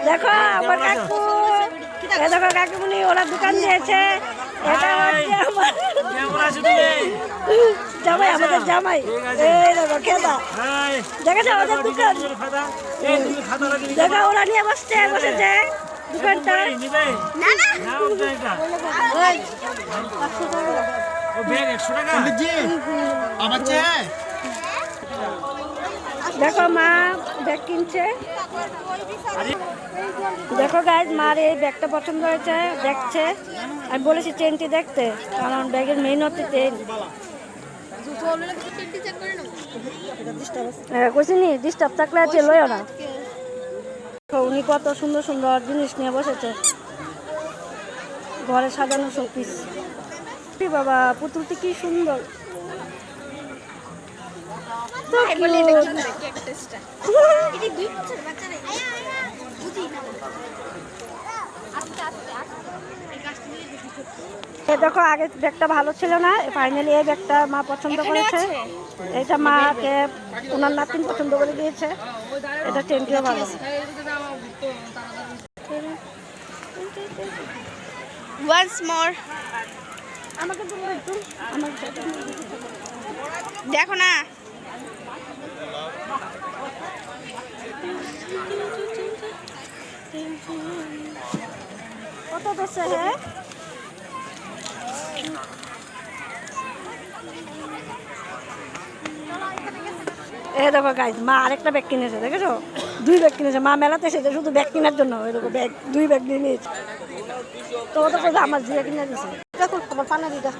দেখো আমার কাকু, দেখো কাকুমনি ওরা দোকান দিয়েছে। এটা হচ্ছে আমার জামাই, আমাদের জামাই। এই দেখো খেদা, দেখেছো আমাদের দোকান। দেখো ওরা নিয়ে বসেছে দোকানটা। দেখো মা ব্যাগ কিনছে। দেখো গাইজ মার এই ব্যাগটা পছন্দ হয়েছে, দেখছে। আমি বলেছি চেনটি দেখতে, কারণ ব্যাগের মেইন হচ্ছে চেন। কইছিনি ডিস্টার্ব থাকলে আছে লইও না। উনি কত সুন্দর সুন্দর জিনিস নিয়ে বসেছে, ঘরে সাজানো শোপিস। বাবা পুতুলটি কি সুন্দর। দেখো আগে ব্যাগটা ভালো ছিল না, ফাইনালি এই ব্যাগটা মা পছন্দ করেছে। এটা মাকে ওনার নাতিন পছন্দ করে দিয়েছে। এটা চেনটিও ভালো। Once more. আমাকে তুমি একটু আমার দেখো না কত দোষে হে। এই দেখো গাইজ মা আরেকটা ব্যাগ কিনেছে, দেখেছো? 2 ব্যাগ কিনেছে মা মেলাতে এসেছে শুধু ব্যাগ কেনার জন্য। ওই দেখো ব্যাগ, 2 ব্যাগ নিয়ে নিয়েছে। তো ওটা আমার জিয়া কিনে দিয়েছে। দেখো আমার পানা দিটা।